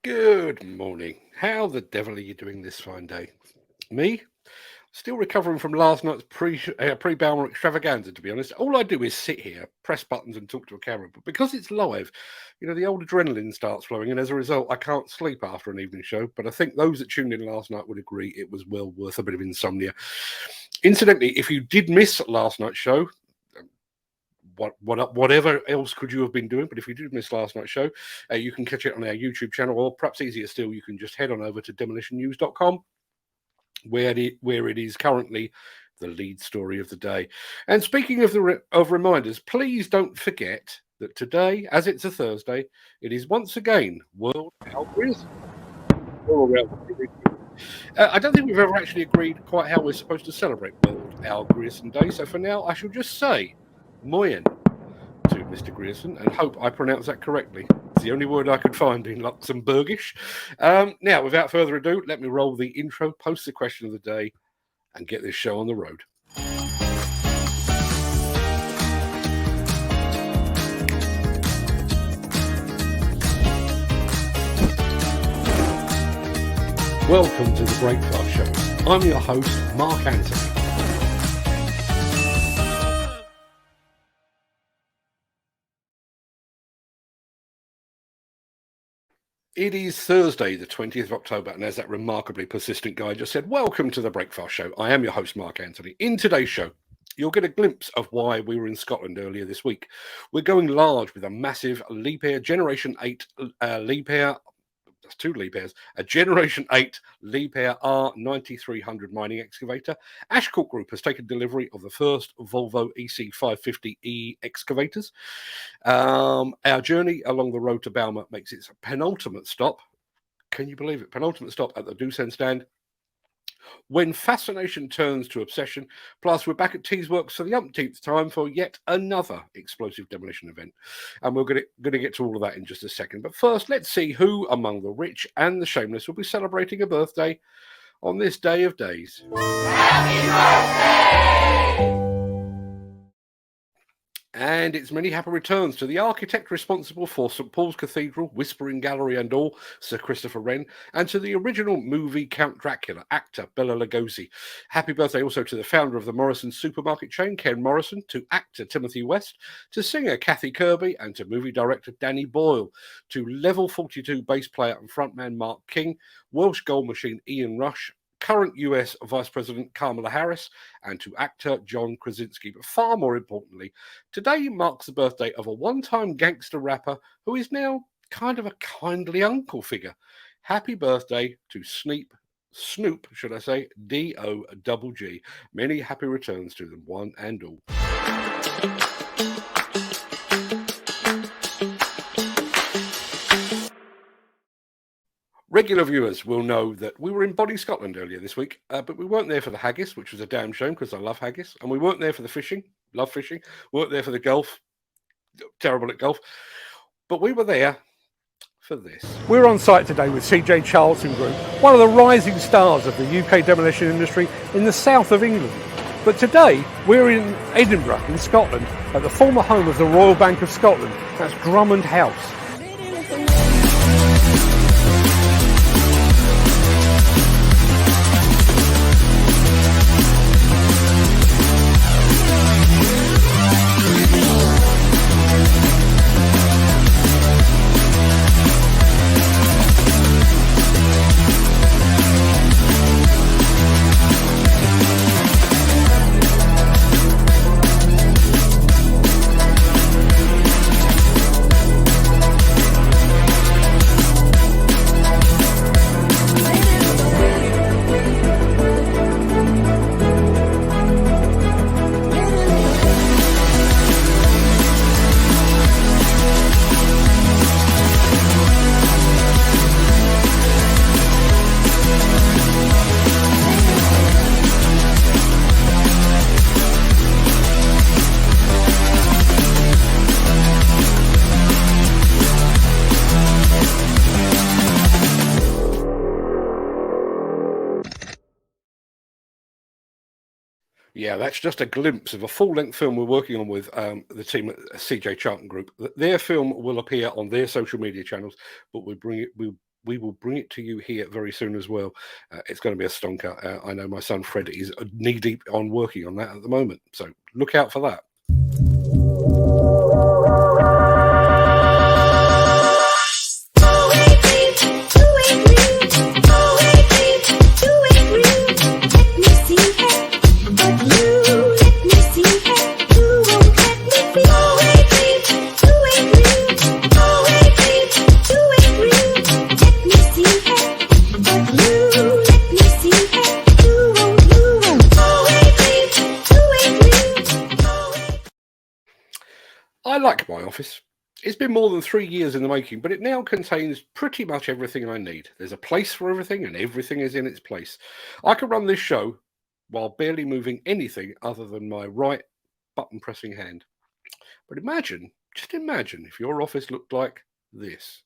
Good morning. How the devil are you doing this fine day? Me? Still recovering from last night's pre-Bauma extravaganza, to be honest. All I do is sit here, press buttons and talk to a camera. But because it's live, the old adrenaline starts flowing. And as a result, I can't sleep after an evening show. But I think those that tuned in last night would agree it was well worth a bit of insomnia. Incidentally, if you did miss last night's show, whatever else could you have been doing? But if you did miss last night's show, you can catch it on our YouTube channel, or perhaps easier still, you can just head on over to demolitionnews.com, where it is currently the lead story of the day. And speaking of reminders, please don't forget that today, as it's a Thursday, it is once again World Algorithm. I don't think we've ever actually agreed quite how we're supposed to celebrate World Algorithm Day. So for now, I shall just say Moyen to Mr. Grierson, and hope I pronounce that correctly. It's the only word I could find in Luxembourgish. Now, without further ado, let me roll the intro, post the question of the day, and get this show on the road. Welcome to the Breakfast Show. I'm your host, Mark Anthony. It is Thursday, the 20th of October, and as that remarkably persistent guy just said, welcome to the Breakfast Show. I am your host, Mark Anthony. In today's show, you'll get a glimpse of why we were in Scotland earlier this week. We're going large with a massive Liebherr Generation 8 that's two Liebherrs, a Generation 8 Liebherr R 9300 mining excavator. Ashcourt Group has taken delivery of the first Volvo EC550E excavators. Our journey along the road to Bauma makes its penultimate stop. Can you believe it? Penultimate stop at the Doosan stand. When fascination turns to obsession, plus we're back at Teesworks for the umpteenth time for yet another explosive demolition event. And we're going to get to all of that in just a second. But first, let's see who among the rich and the shameless will be celebrating a birthday on this day of days. Happy birthday! And it's many happy returns to the architect responsible for St Paul's Cathedral, Whispering Gallery and all, Sir Christopher Wren, and to the original movie Count Dracula, actor Bela Lugosi. Happy birthday also to the founder of the Morrison supermarket chain, Ken Morrison, to actor Timothy West, to singer Kathy Kirby, and to movie director Danny Boyle, to Level 42 bass player and frontman Mark King, Welsh gold machine Ian Rush, current US Vice President Kamala Harris, and to actor John Krasinski. But far more importantly, today marks the birthday of a one-time gangster rapper who is now kind of a kindly uncle figure. Happy birthday to Snoop, should I say, D-O-double-G. Many happy returns to them, one and all. Regular viewers will know that we were in Body, Scotland earlier this week, but we weren't there for the haggis, which was a damn shame because I love haggis, and we weren't there for the fishing, love fishing, we weren't there for the golf, terrible at golf, but we were there for this. We're on site today with CJ Charlton Group, one of the rising stars of the UK demolition industry in the south of England. But today, we're in Edinburgh, in Scotland, at the former home of the Royal Bank of Scotland. That's Drummond House. Yeah, that's just a glimpse of a full-length film we're working on with the team at CJ Charlton Group. Their film will appear on their social media channels, but we'll we will bring it to you here very soon as well. It's going to be a stonker. I know my son Fred is knee-deep on working on that at the moment, so look out for that. I like my office. It's been more than 3 years in the making, but it now contains pretty much everything I need. There's a place for everything, and everything is in its place. I can run this show while barely moving anything other than my right button-pressing hand. But imagine, just imagine, if your office looked like this.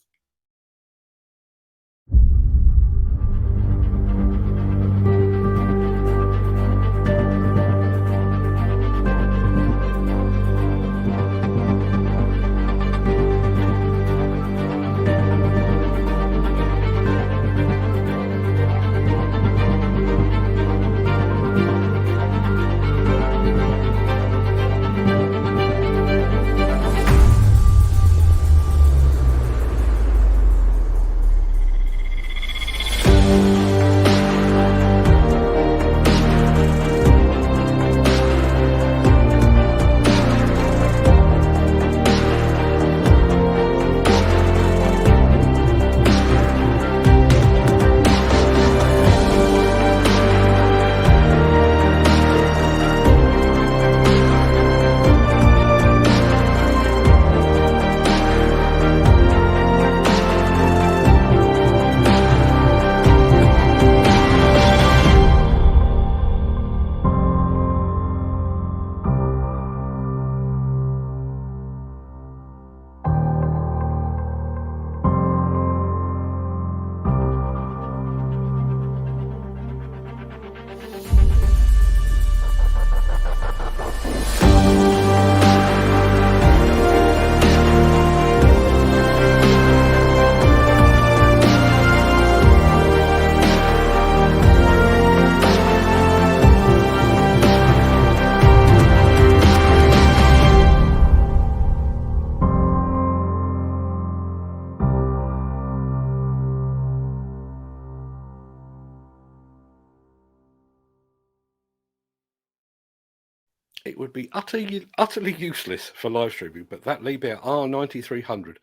It would be utterly useless for live streaming, but that Liebherr R9300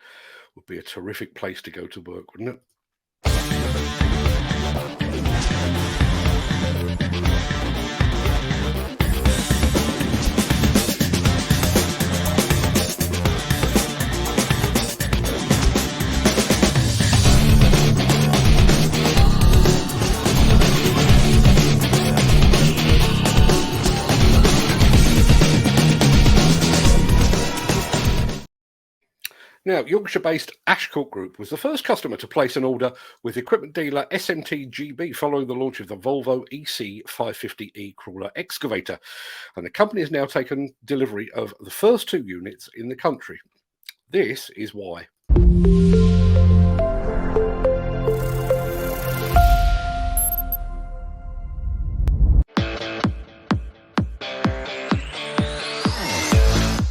would be a terrific place to go to work, wouldn't it? Now, Yorkshire-based Ashcourt Group was the first customer to place an order with equipment dealer SMT-GB following the launch of the Volvo EC550E crawler excavator, and the company has now taken delivery of the first 2 units in the country. This is why.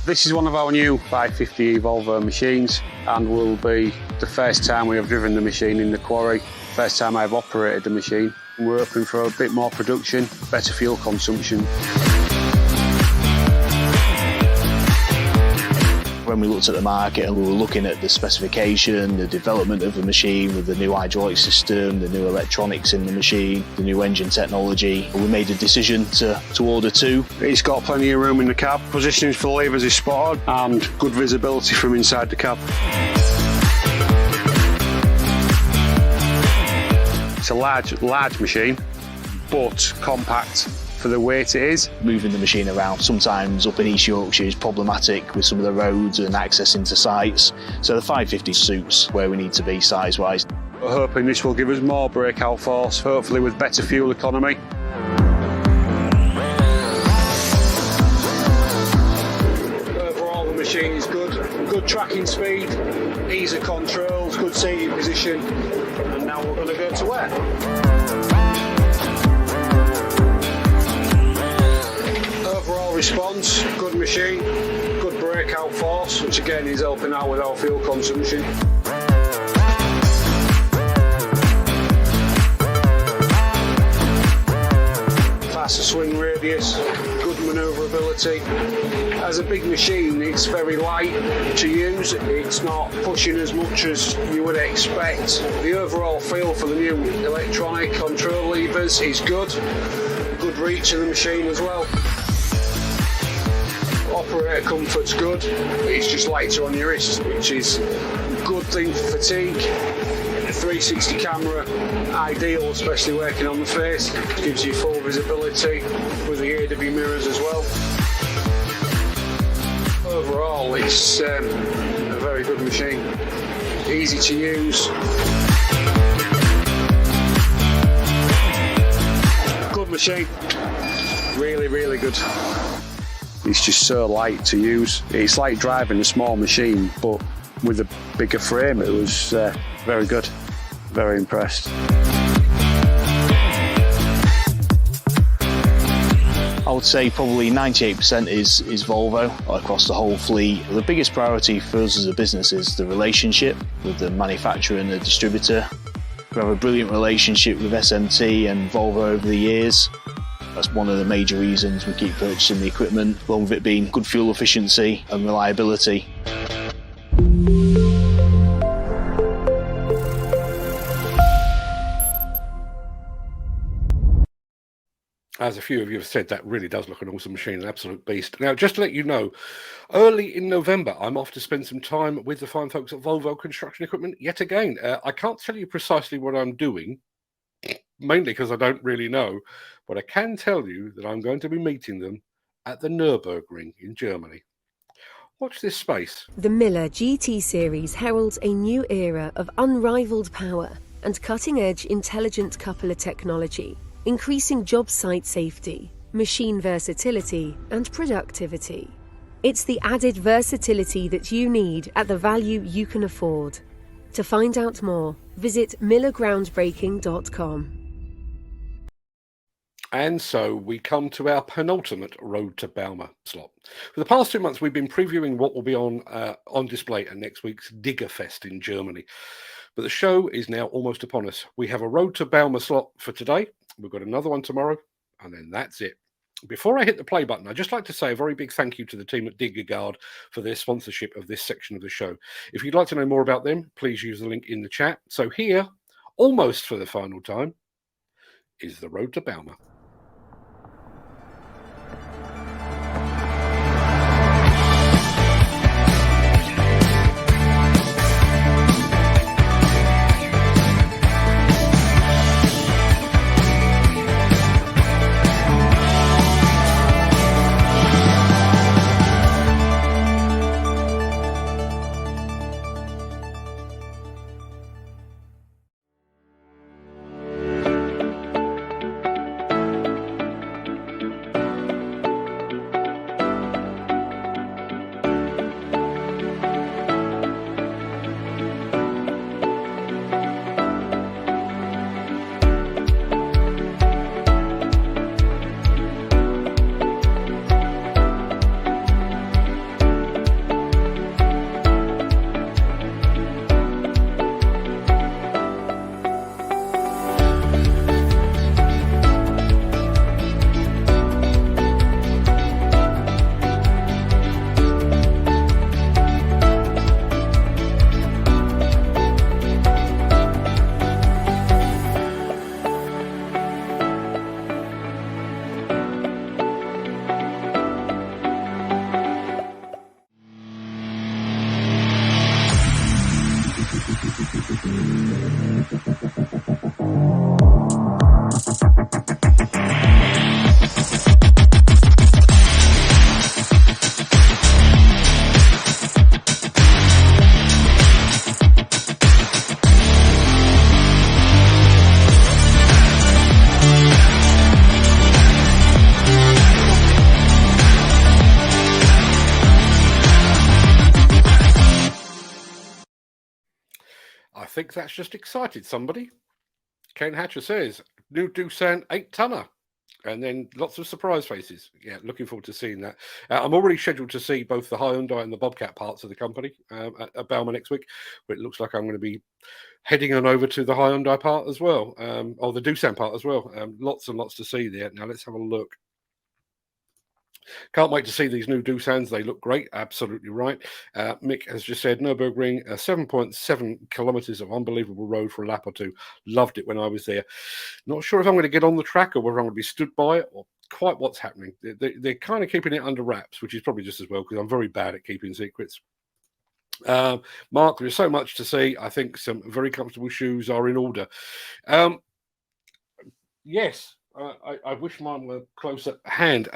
This is one of our new 550E Volvo machines, and will be the first time we have driven the machine in the quarry, first time I've operated the machine. We're hoping for a bit more production, better fuel consumption. When we looked at the market and we were looking at the specification, the development of the machine with the new hydraulic system, the new electronics in the machine, the new engine technology, we made a decision to order 2. It's got plenty of room in the cab, positioning for the levers is spot on, and good visibility from inside the cab. It's a large machine, but compact for the weight it is. Moving the machine around sometimes up in East Yorkshire is problematic with some of the roads and access into sites, so the 550 suits where we need to be size wise. We're hoping this will give us more breakout force, hopefully with better fuel economy. Overall the machine is good good tracking speed, ease of controls, good seating position, and now we're going to go to wear. Overall response, good machine, good breakout force, which again is helping out with our fuel consumption. Faster swing radius, good manoeuvrability. As a big machine, it's very light to use. It's not pushing as much as you would expect. The overall feel for the new electronic control levers is good. Good reach of the machine as well. Operator comfort's good. It's just lighter on your wrist, which is a good thing for fatigue. 360 camera, ideal, especially working on the face. Gives you full visibility with the AW mirrors as well. Overall, it's a very good machine. Easy to use. Good machine. Really, really good. It's just so light to use. It's like driving a small machine, but with a bigger frame. It was very good. Very impressed. I would say probably 98% is Volvo across the whole fleet. The biggest priority for us as a business is the relationship with the manufacturer and the distributor. We have a brilliant relationship with SMT and Volvo over the years. That's one of the major reasons we keep purchasing the equipment, along with it being good fuel efficiency and reliability. As a few of you have said, that really does look an awesome machine, an absolute beast. Now, just to let you know, early in November, I'm off to spend some time with the fine folks at Volvo Construction Equipment yet again. I can't tell you precisely what I'm doing, mainly because I don't really know, but I can tell you that I'm going to be meeting them at the Nürburgring in Germany. Watch this space. The Miller GT series heralds a new era of unrivaled power and cutting-edge intelligent coupler technology, increasing job site safety, machine versatility, and productivity. It's the added versatility that you need at the value you can afford. To find out more, visit millergroundbreaking.com. And so we come to our penultimate Road to Bauma slot. For the past 2 months, we've been previewing what will be on display at next week's Diggerfest in Germany. But the show is now almost upon us. We have a Road to Bauma slot for today. We've got another one tomorrow, and then that's it. Before I hit the play button, I'd just like to say a very big thank you to the team at Diggerguard for their sponsorship of this section of the show. If you'd like to know more about them, please use the link in the chat. So here, almost for the final time, is the Road to Bauma. think that's just excited somebody. Ken Hatcher says, new Doosan 8-tonner. And then lots of surprise faces. Yeah, looking forward to seeing that. I'm already scheduled to see both the Hyundai and the Bobcat parts of the company at Bauma next week. But it looks like I'm going to be heading on over to the Hyundai part as well, or the Doosan part as well. Lots and lots to see there. Now, let's have a look. Can't wait to see these new Doosans. They look great. Absolutely right. Mick has just said, Nürburgring, 7.7 kilometres of unbelievable road for a lap or two. Loved it when I was there. Not sure if I'm going to get on the track or whether I'm going to be stood by it or quite what's happening. They're kind of keeping it under wraps, which is probably just as well because I'm very bad at keeping secrets. Mark, there's so much to see. I think some very comfortable shoes are in order. Yes, I wish mine were close at hand.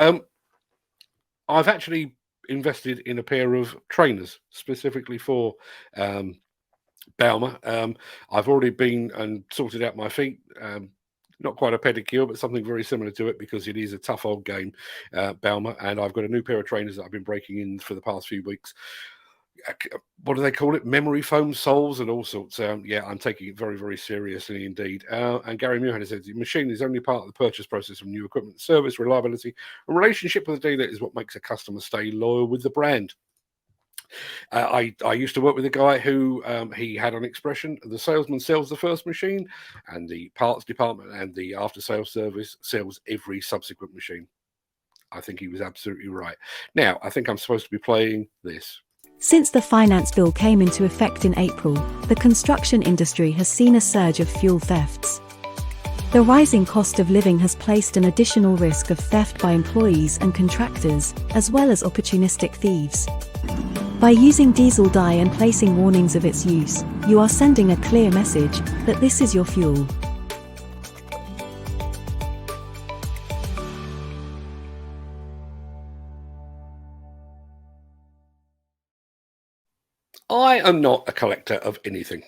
I've actually invested in a pair of trainers specifically for Bauma. I've already been and sorted out my feet. Not quite a pedicure, but something very similar to it because it is a tough old game, Bauma. And I've got a new pair of trainers that I've been breaking in for the past few weeks. What do they call it? Memory foam soles and all sorts. Yeah, I'm taking it very, very seriously indeed. And Gary Muhan says the machine is only part of the purchase process of new equipment. Service, reliability, and relationship with the dealer is what makes a customer stay loyal with the brand. I used to work with a guy who he had an expression: the salesman sells the first machine, and the parts department and the after sales service sells every subsequent machine. I think he was absolutely right. Now, I think I'm supposed to be playing this. Since the finance bill came into effect in April, the construction industry has seen a surge of fuel thefts. The rising cost of living has placed an additional risk of theft by employees and contractors, as well as opportunistic thieves. By using diesel dye and placing warnings of its use, you are sending a clear message that this is your fuel. I am not a collector of anything.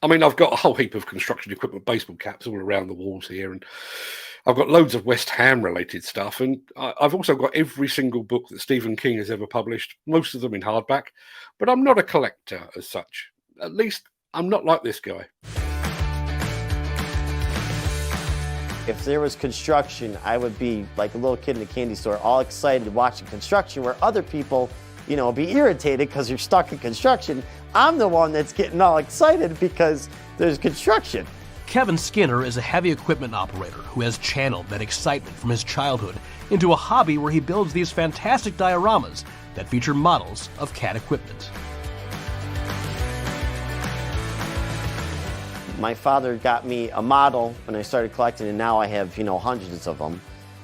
I mean, I've got a whole heap of construction equipment baseball caps all around the walls here, and I've got loads of West Ham related stuff, and I've also got every single book that Stephen King has ever published, most of them in hardback, but I'm not a collector as such. At least I'm not like this guy. If there was construction, I would be like a little kid in a candy store, all excited watching construction, where other people, you know, be irritated because you're stuck in construction. I'm the one that's getting all excited because there's construction. Kevin Skinner is a heavy equipment operator who has channeled that excitement from his childhood into a hobby where he builds these fantastic dioramas that feature models of CAT equipment. My father got me a model when I started collecting, and now I have, you know, hundreds of them.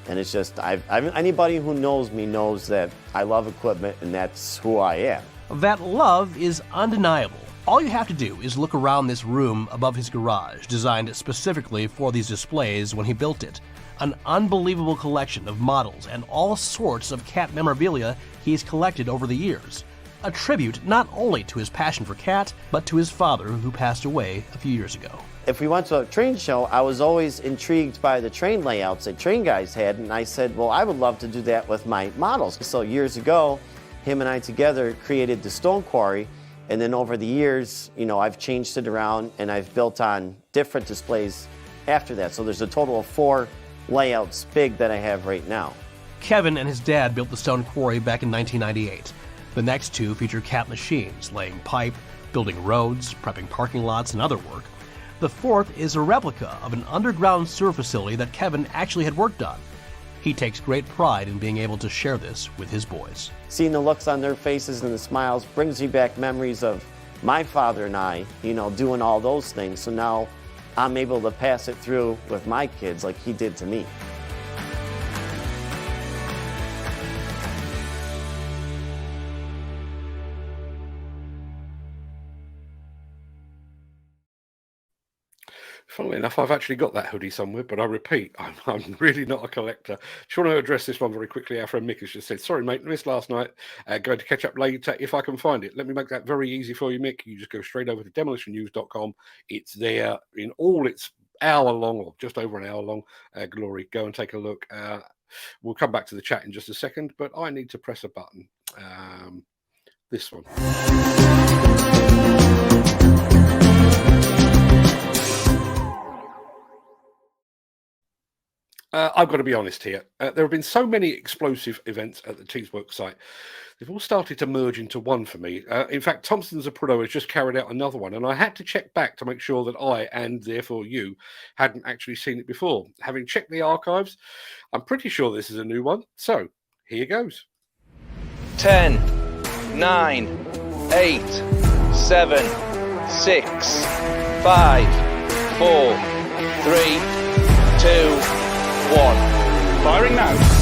And it's just, anybody who knows me knows that I love equipment, and that's who I am. That love is undeniable. All you have to do is look around this room above his garage, designed specifically for these displays when he built it. An unbelievable collection of models and all sorts of CAT memorabilia he's collected over the years. A tribute not only to his passion for CAT, but to his father, who passed away a few years ago. If we went to a train show, I was always intrigued by the train layouts that train guys had, and I said, well, I would love to do that with my models. So years ago, him and I together created the Stone Quarry, and then over the years, you know, I've changed it around and I've built on different displays after that. So there's a total of 4 layouts big that I have right now. Kevin and his dad built the Stone Quarry back in 1998. The next 2 feature CAT machines, laying pipe, building roads, prepping parking lots, and other work. The 4th is a replica of an underground sewer facility that Kevin actually had worked on. He takes great pride in being able to share this with his boys. Seeing the looks on their faces and the smiles brings me back memories of my father and I, you know, doing all those things. So now I'm able to pass it through with my kids like he did to me. Funnily enough, I've actually got that hoodie somewhere, but I repeat, I'm really not a collector. Just want to address this one very quickly. Our friend Mick has just said, sorry, mate, missed last night. Going to catch up later if I can find it. Let me make that very easy for you, Mick. You just go straight over to demolitionnews.com. It's there in all its hour-long, or just over an hour-long glory. Go and take a look. We'll come back to the chat in just a second, but I need to press a button. This one. I've got to be honest here. There have been so many explosive events at the Teesworks site. They've all started to merge into one for me. In fact, Thompson's Aprudo has just carried out another one, and I had to check back to make sure that I, and therefore you, hadn't actually seen it before. Having checked the archives, I'm pretty sure this is a new one. So, here goes. 10, 9, 8, 7, 6, 5, 4, 3, 2, 1. Firing now.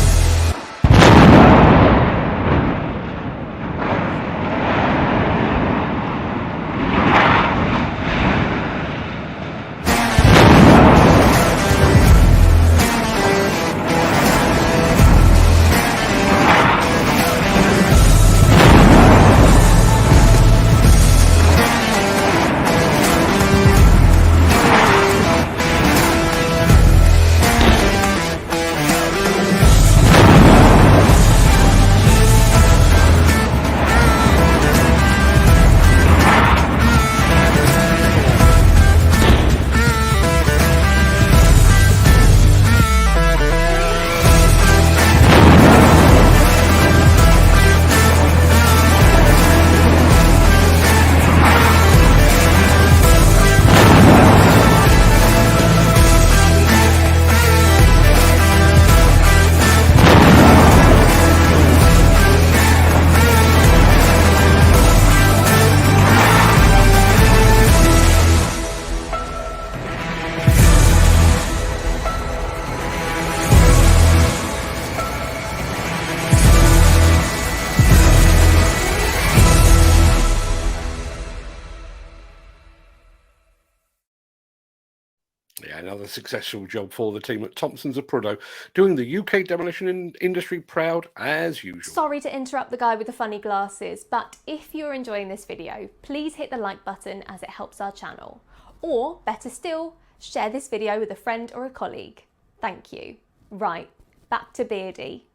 Yeah, another successful job for the team at Thompson's Aprudo, doing the UK demolition industry proud as usual. Sorry to interrupt the guy with the funny glasses, but if you're enjoying this video, please hit the like button as it helps our channel. Or, better still, share this video with a friend or a colleague. Thank you. Right, back to Beardy.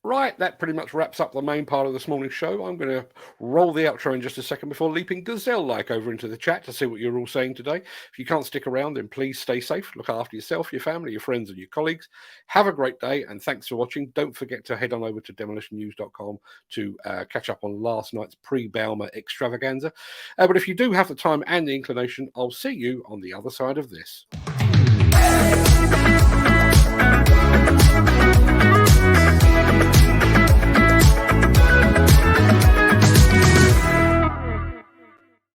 Right, that pretty much wraps up the main part of this morning's show. I'm going to roll the outro in just a second before leaping gazelle-like over into the chat to see what you're all saying today. If you can't stick around, then please stay safe. Look after yourself, your family, your friends, and your colleagues. Have a great day, and thanks for watching. Don't forget to head on over to demolitionnews.com to catch up on last night's pre-Bauma extravaganza. But if you do have the time and the inclination, I'll see you on the other side of this.